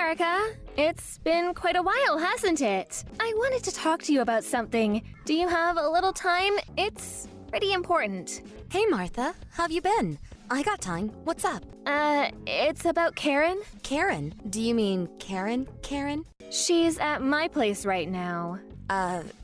Erica. It's been quite a while, hasn't it? I wanted to talk to you about something. Do you have a little time? It's pretty important. Hey, Martha. How've you been? I got time. What's up? It's about Karen. Karen? Do you mean Karen? Karen? She's at my place right now.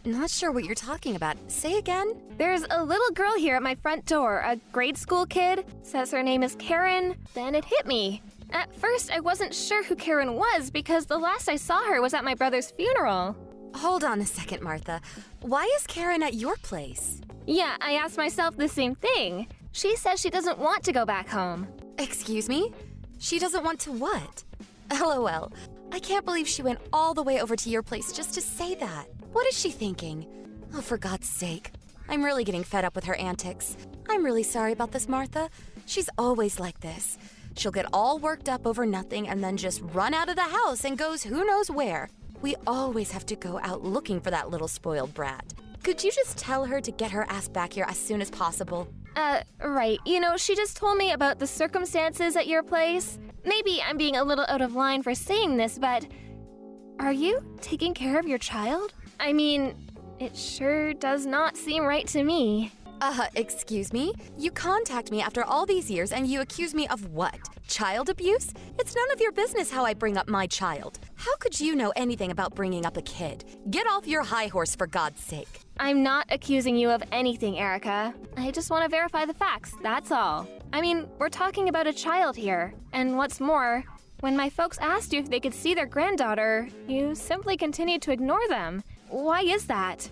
Not sure what you're talking about. Say again? There's a little girl here at my front door, a grade school kid. Says her name is Karen. Then it hit me. At first, I wasn't sure who Karen was because the last I saw her was at my brother's funeral. Hold on a second, Martha. Why is Karen at your place? Yeah, I asked myself the same thing. She says she doesn't want to go back home. Excuse me? She doesn't want to what? LOL. I can't believe she went all the way over to your place just to say that. What is she thinking? Oh, for God's sake. I'm really getting fed up with her antics. I'm really sorry about this, Martha. She's always like this. She'll get all worked up over nothing and then just run out of the house and goes who knows where. We always have to go out looking for that little spoiled brat. Could you just tell her to get her ass back here as soon as possible? Right. You know, she just told me about the circumstances at your place. Maybe I'm being a little out of line for saying this, but are you taking care of your child? I mean, it sure does not seem right to me. Excuse me? You contact me after all these years and you accuse me of what? Child abuse? It's none of your business how I bring up my child. How could you know anything about bringing up a kid? Get off your high horse for God's sake. I'm not accusing you of anything, Erica. I just want to verify the facts, that's all. I mean, we're talking about a child here. And what's more, when my folks asked you if they could see their granddaughter, you simply continued to ignore them. Why is that?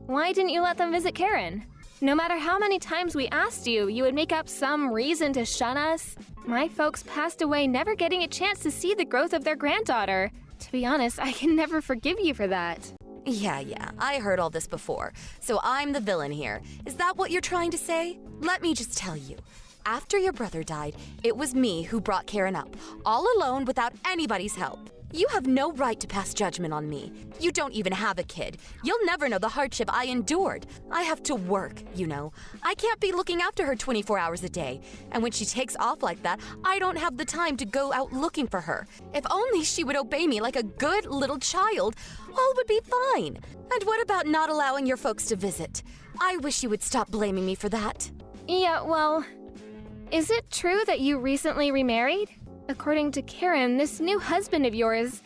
Why didn't you let them visit Karen? No matter how many times we asked you, you would make up some reason to shun us. My folks passed away never getting a chance to see the growth of their granddaughter. To be honest, I can never forgive you for that. Yeah, I heard all this before. So I'm the villain here. Is that what you're trying to say? Let me just tell you. After your brother died, it was me who brought Karen up, all alone without anybody's help. You have no right to pass judgment on me. You don't even have a kid. You'll never know the hardship I endured. I have to work, you know. I can't be looking after her 24 hours a day. And when she takes off like that, I don't have the time to go out looking for her. If only she would obey me like a good little child, all would be fine. And what about not allowing your folks to visit? I wish you would stop blaming me for that. Yeah, well, is it true that you recently remarried? According to Karen, this new husband of yours,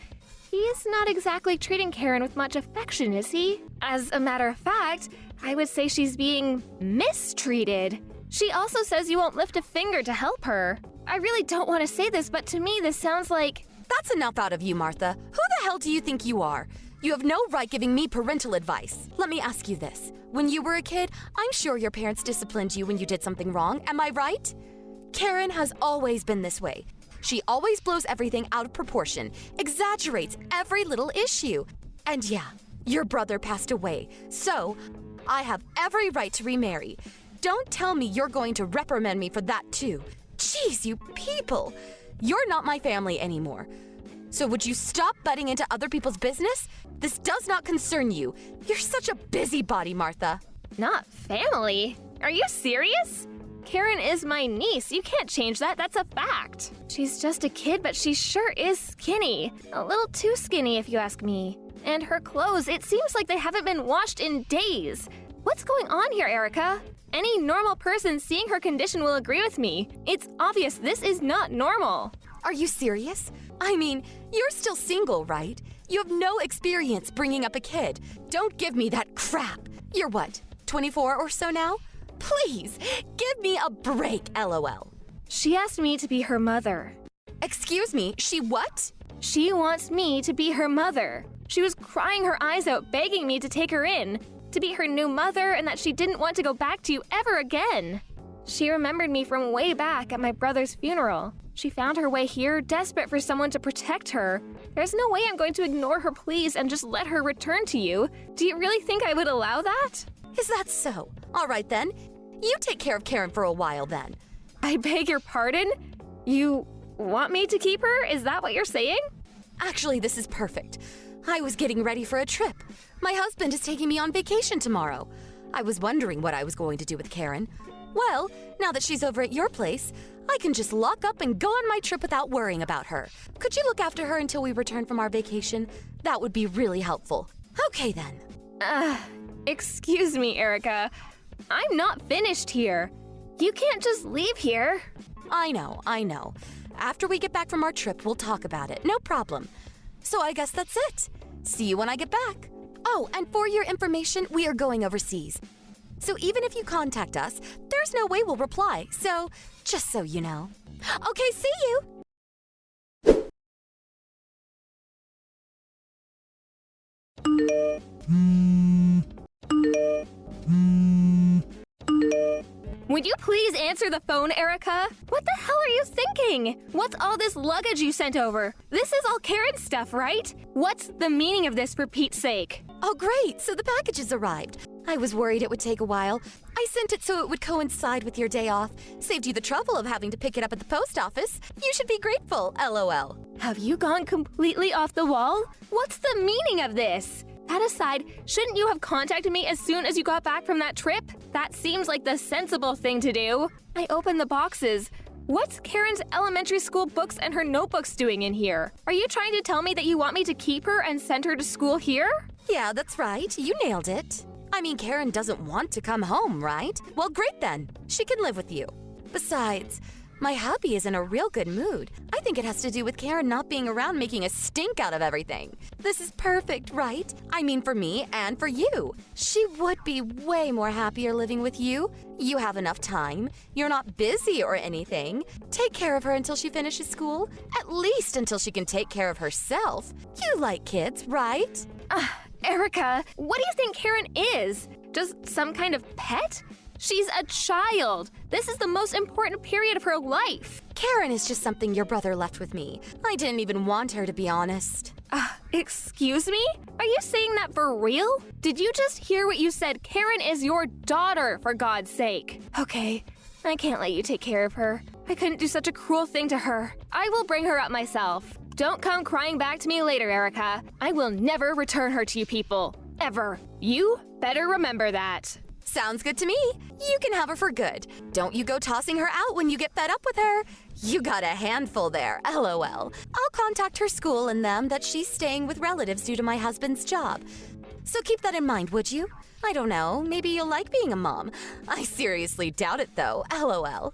he's not exactly treating Karen with much affection, is he? As a matter of fact, I would say she's being mistreated. She also says you won't lift a finger to help her. I really don't want to say this, but to me this sounds like... That's enough out of you, Martha. Who the hell do you think you are? You have no right giving me parental advice. Let me ask you this. When you were a kid, I'm sure your parents disciplined you when you did something wrong, am I right? Karen has always been this way. She always blows everything out of proportion, exaggerates every little issue. And yeah, your brother passed away, so I have every right to remarry. Don't tell me you're going to reprimand me for that too. Jeez, you people! You're not my family anymore. So would you stop butting into other people's business? This does not concern you. You're such a busybody, Martha. Not family? Are you serious? Karen is my niece. You can't change that. That's a fact. She's just a kid, but she sure is skinny. A little too skinny, if you ask me. And her clothes, it seems like they haven't been washed in days. What's going on here, Erica? Any normal person seeing her condition will agree with me. It's obvious this is not normal. Are you serious? I mean, you're still single, right? You have no experience bringing up a kid. Don't give me that crap. You're what, 24 or so now? Please, give me a break, LOL. She asked me to be her mother. Excuse me, she what? She wants me to be her mother. She was crying her eyes out, begging me to take her in, to be her new mother, and that she didn't want to go back to you ever again. She remembered me from way back at my brother's funeral. She found her way here, desperate for someone to protect her. There's no way I'm going to ignore her pleas and just let her return to you. Do you really think I would allow that? Is that so? All right then. You take care of Karen for a while then. I beg your pardon? You want me to keep her? Is that what you're saying? Actually, this is perfect. I was getting ready for a trip. My husband is taking me on vacation tomorrow. I was wondering what I was going to do with Karen. Well, now that she's over at your place, I can just lock up and go on my trip without worrying about her. Could you look after her until we return from our vacation? That would be really helpful. Okay then. Excuse me, Erica. I'm not finished here. You can't just leave here. I know. After we get back from our trip, we'll talk about it. No problem. So I guess that's it. See you when I get back. Oh, and for your information, we are going overseas. So even if you contact us, there's no way we'll reply. So, just so you know. Okay, see you! Would you please answer the phone, Erica? What the hell are you thinking? What's all this luggage you sent over? This is all Karen's stuff, right? What's the meaning of this, for Pete's sake? Oh, great. So the package has arrived. I was worried it would take a while. I sent it so it would coincide with your day off. Saved you the trouble of having to pick it up at the post office. You should be grateful, LOL. Have you gone completely off the wall? What's the meaning of this? That aside, shouldn't you have contacted me as soon as you got back from that trip? That seems like the sensible thing to do. I opened the boxes. What's Karen's elementary school books and her notebooks doing in here? Are you trying to tell me that you want me to keep her and send her to school here? Yeah, that's right. You nailed it. I mean, Karen doesn't want to come home, right? Well, great then. She can live with you. Besides, my hubby is in a real good mood. I think it has to do with Karen not being around making a stink out of everything. This is perfect, right? I mean, for me and for you. She would be way more happier living with you. You have enough time. You're not busy or anything. Take care of her until she finishes school. At least until she can take care of herself. You like kids, right? Erica, what do you think Karen is? Just some kind of pet? She's a child. This is the most important period of her life. Karen is just something your brother left with me. I didn't even want her, to be honest. Excuse me? Are you saying that for real? Did you just hear what you said? Karen is your daughter, for God's sake. Okay, I can't let you take care of her. I couldn't do such a cruel thing to her. I will bring her up myself. Don't come crying back to me later, Erica. I will never return her to you people. Ever. You better remember that. Sounds good to me. You can have her for good. Don't you go tossing her out when you get fed up with her. You got a handful there, LOL. I'll contact her school and them that she's staying with relatives due to my husband's job. So keep that in mind, would you? I don't know, maybe you'll like being a mom. I seriously doubt it though, LOL.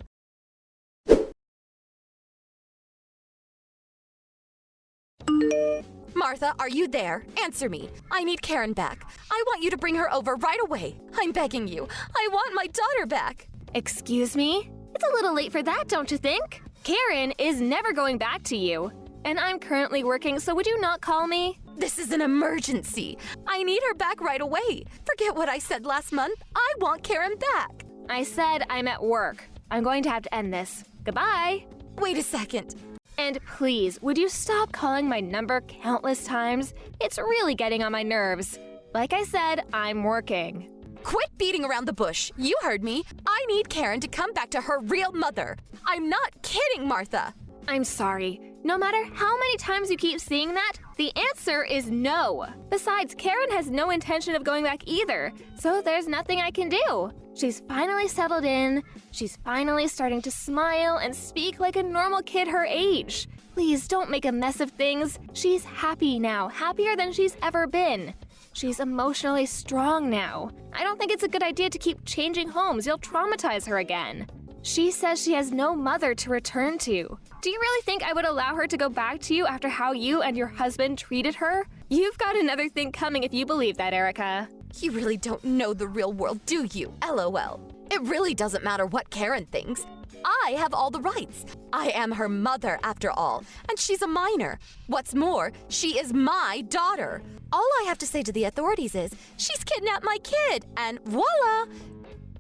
Martha, are you there? Answer me. I need Karen back. I want you to bring her over right away. I'm begging you. I want my daughter back. Excuse me? It's a little late for that, don't you think? Karen is never going back to you. And I'm currently working, so would you not call me? This is an emergency. I need her back right away. Forget what I said last month. I want Karen back. I said I'm at work. I'm going to have to end this. Goodbye. Wait a second. And please, would you stop calling my number countless times? It's really getting on my nerves. Like I said, I'm working. Quit beating around the bush. You heard me. I need Karen to come back to her real mother. I'm not kidding, Martha. I'm sorry. No matter how many times you keep saying that, the answer is no. Besides, Karen has no intention of going back either, so there's nothing I can do. She's finally settled in. She's finally starting to smile and speak like a normal kid her age. Please don't make a mess of things. She's happy now, happier than she's ever been. She's emotionally strong now. I don't think it's a good idea to keep changing homes. You'll traumatize her again. She says she has no mother to return to. Do you really think I would allow her to go back to you after how you and your husband treated her? You've got another thing coming if you believe that, Erica. You really don't know the real world, do you? LOL. It really doesn't matter what Karen thinks. I have all the rights. I am her mother, after all, and she's a minor. What's more, she is my daughter. All I have to say to the authorities is, she's kidnapped my kid, and voila!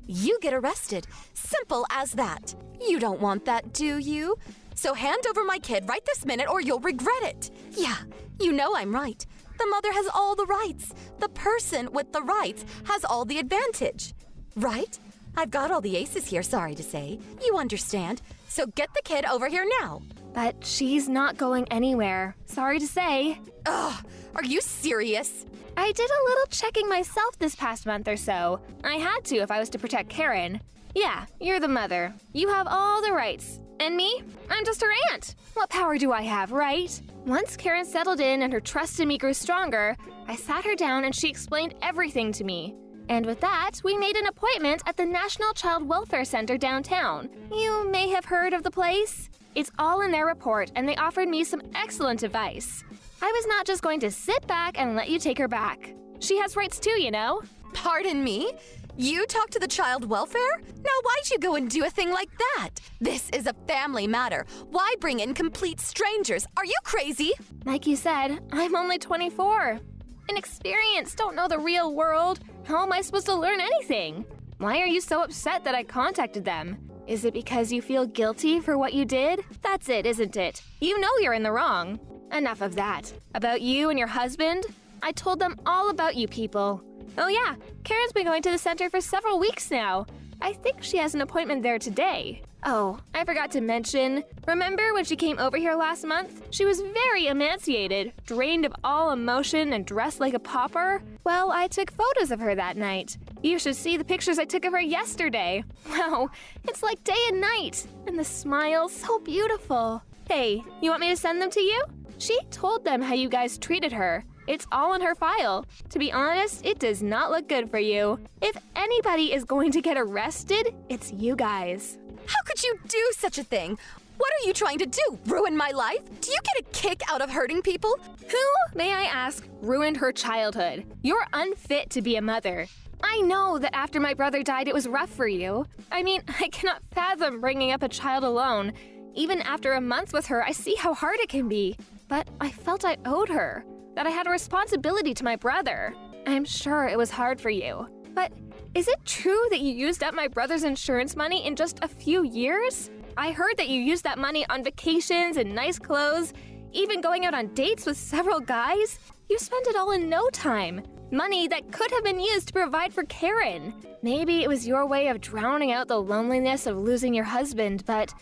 You get arrested. Simple as that. You don't want that, do you? So hand over my kid right this minute or you'll regret it. Yeah, you know I'm right. The mother has all the rights. The person with the rights has all the advantage. Right? I've got all the aces here, sorry to say. You understand. So get the kid over here now. But she's not going anywhere. Sorry to say. Ugh, are you serious? I did a little checking myself this past month or so. I had to if I was to protect Karen. Yeah, you're the mother. You have all the rights. And me? I'm just her aunt. What power do I have, right? Once Karen settled in and her trust in me grew stronger, I sat her down and she explained everything to me. And with that, we made an appointment at the National Child Welfare Center downtown. You may have heard of the place. It's all in their report, and they offered me some excellent advice. I was not just going to sit back and let you take her back. She has rights too, you know? Pardon me? You talk to the child welfare? Now why'd you go and do a thing like that? This is a family matter. Why bring in complete strangers? Are you crazy? Like you said, I'm only 24. Inexperienced, don't know the real world. How am I supposed to learn anything? Why are you so upset that I contacted them? Is it because you feel guilty for what you did? That's it, isn't it? You know you're in the wrong. Enough of that. About you and your husband? I told them all about you people. Oh yeah, Karen's been going to the center for several weeks now. I think she has an appointment there today. Oh, I forgot to mention, remember when she came over here last month? She was very emaciated, drained of all emotion and dressed like a pauper. Well, I took photos of her that night. You should see the pictures I took of her yesterday. Wow, it's like day and night, and the smile so beautiful. Hey, you want me to send them to you? She told them how you guys treated her. It's all in her file. To be honest, it does not look good for you. If anybody is going to get arrested, it's you guys. How could you do such a thing? What are you trying to do? Ruin my life? Do you get a kick out of hurting people? Who, may I ask, ruined her childhood? You're unfit to be a mother. I know that after my brother died, it was rough for you. I mean, I cannot fathom bringing up a child alone. Even after a month with her, I see how hard it can be. But I felt I owed her, that I had a responsibility to my brother. I'm sure it was hard for you. But is it true that you used up my brother's insurance money in just a few years? I heard that you used that money on vacations and nice clothes, even going out on dates with several guys. You spent it all in no time. Money that could have been used to provide for Karen. Maybe it was your way of drowning out the loneliness of losing your husband, but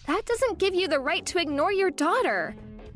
that doesn't give you the right to ignore your daughter.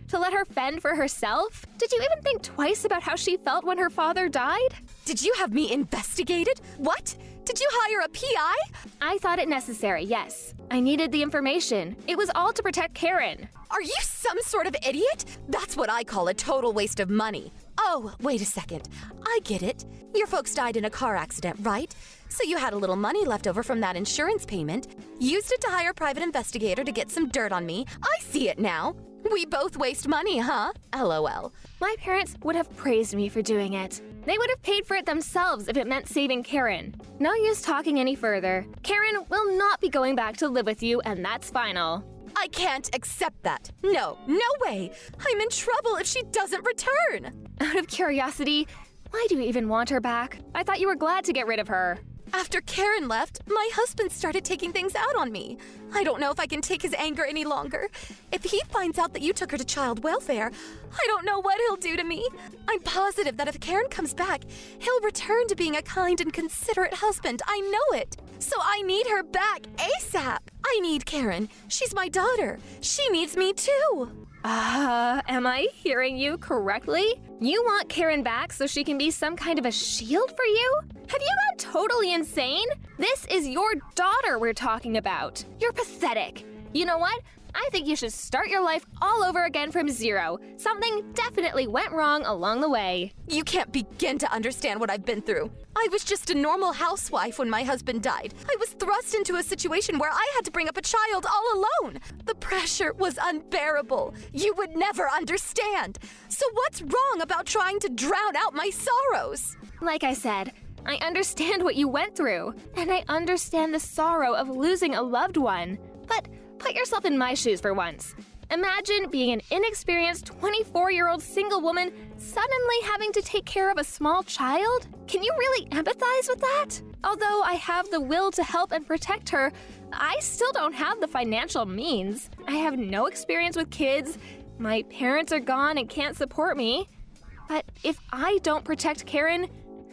To let her fend for herself? Did you even think twice about how she felt when her father died? Did you have me investigated? What? Did you hire a PI? I thought it necessary, yes. I needed the information. It was all to protect Karen. Are you some sort of idiot? That's what I call a total waste of money. Oh, wait a second. I get it. Your folks died in a car accident, right? So you had a little money left over from that insurance payment, used it to hire a private investigator to get some dirt on me. I see it now. We both waste money, huh? LOL. My parents would have praised me for doing it. They would have paid for it themselves if it meant saving Karen. No use talking any further. Karen will not be going back to live with you, and that's final. I can't accept that. No way. I'm in trouble if she doesn't return. Out of curiosity, why do you even want her back? I thought you were glad to get rid of her. After Karen left, my husband started taking things out on me. I don't know if I can take his anger any longer. If he finds out that you took her to child welfare, I don't know what he'll do to me. I'm positive that if Karen comes back, he'll return to being a kind and considerate husband. I know it. So I need her back ASAP. I need Karen. She's my daughter. She needs me too. Am I hearing you correctly? You want Karen back so she can be some kind of a shield for you? Have you gone totally insane? This is your daughter we're talking about. You're pathetic. You know what? I think you should start your life all over again from zero. Something definitely went wrong along the way. You can't begin to understand what I've been through. I was just a normal housewife when my husband died. I was thrust into a situation where I had to bring up a child all alone. The pressure was unbearable. You would never understand. So what's wrong about trying to drown out my sorrows? Like I said, I understand what you went through, and I understand the sorrow of losing a loved one. But put yourself in my shoes for once. Imagine being an inexperienced 24-year-old single woman suddenly having to take care of a small child? Can you really empathize with that? Although I have the will to help and protect her, I still don't have the financial means. I have no experience with kids. My parents are gone and can't support me. But if I don't protect Karen,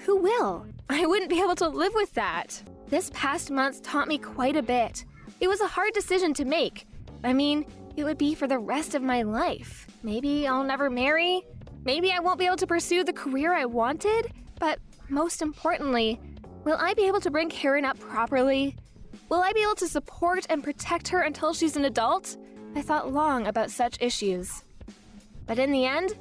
who will? I wouldn't be able to live with that. This past month taught me quite a bit. It was a hard decision to make. I mean, it would be for the rest of my life. Maybe I'll never marry. Maybe I won't be able to pursue the career I wanted. But most importantly, will I be able to bring Karen up properly? Will I be able to support and protect her until she's an adult? I thought long about such issues. But in the end,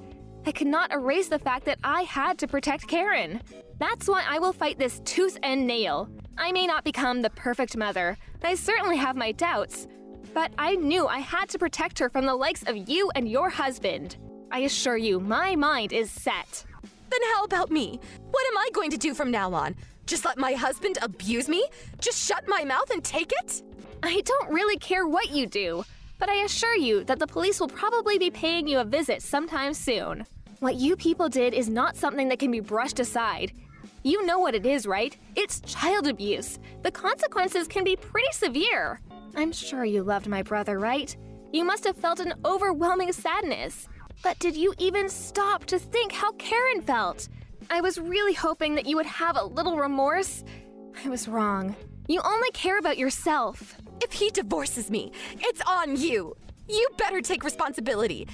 I could not erase the fact that I had to protect Karen. That's why I will fight this tooth and nail. I may not become the perfect mother, and I certainly have my doubts, but I knew I had to protect her from the likes of you and your husband. I assure you, my mind is set. Then how about me? What am I going to do from now on? Just let my husband abuse me? Just shut my mouth and take it? I don't really care what you do, but I assure you that the police will probably be paying you a visit sometime soon. What you people did is not something that can be brushed aside. You know what it is, right? It's child abuse. The consequences can be pretty severe. I'm sure you loved my brother, right? You must have felt an overwhelming sadness. But did you even stop to think how Karen felt? I was really hoping that you would have a little remorse. I was wrong. You only care about yourself. If he divorces me, it's on you. You better take responsibility.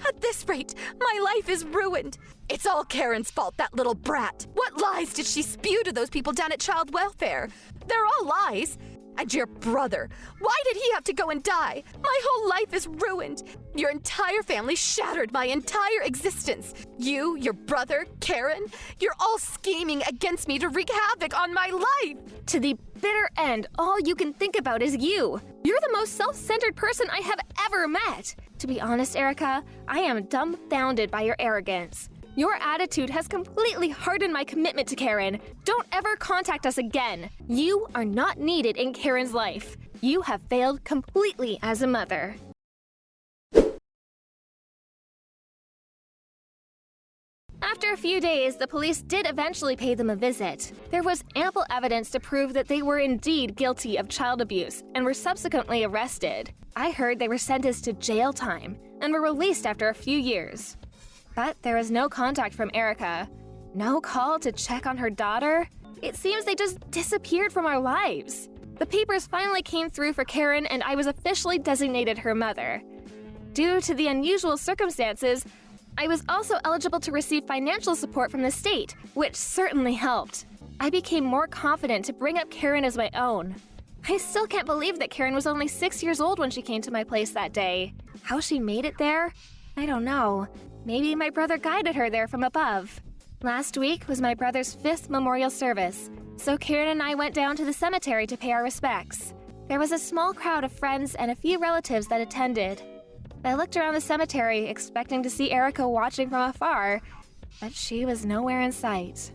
At this rate, my life is ruined. It's all Karen's fault, that little brat. What lies did she spew to those people down at child welfare? They're all lies. And your brother, why did he have to go and die? My whole life is ruined. Your entire family shattered my entire existence. You, your brother, Karen, you're all scheming against me to wreak havoc on my life. To the bitter end, all you can think about is you. You're the most self-centered person I have ever met. To be honest, Erica, I am dumbfounded by your arrogance. Your attitude has completely hardened my commitment to Karen. Don't ever contact us again. You are not needed in Karen's life. You have failed completely as a mother. After a few days, the police did eventually pay them a visit. There was ample evidence to prove that they were indeed guilty of child abuse and were subsequently arrested. I heard they were sentenced to jail time and were released after a few years. But there was no contact from Erica. No call to check on her daughter. It seems they just disappeared from our lives. The papers finally came through for Karen and I was officially designated her mother. Due to the unusual circumstances, I was also eligible to receive financial support from the state, which certainly helped. I became more confident to bring up Karen as my own. I still can't believe that Karen was only 6 years old when she came to my place that day. How she made it there? I don't know. Maybe my brother guided her there from above. Last week was my brother's 5th memorial service, so Karen and I went down to the cemetery to pay our respects. There was a small crowd of friends and a few relatives that attended. I looked around the cemetery expecting to see Erica watching from afar, but she was nowhere in sight.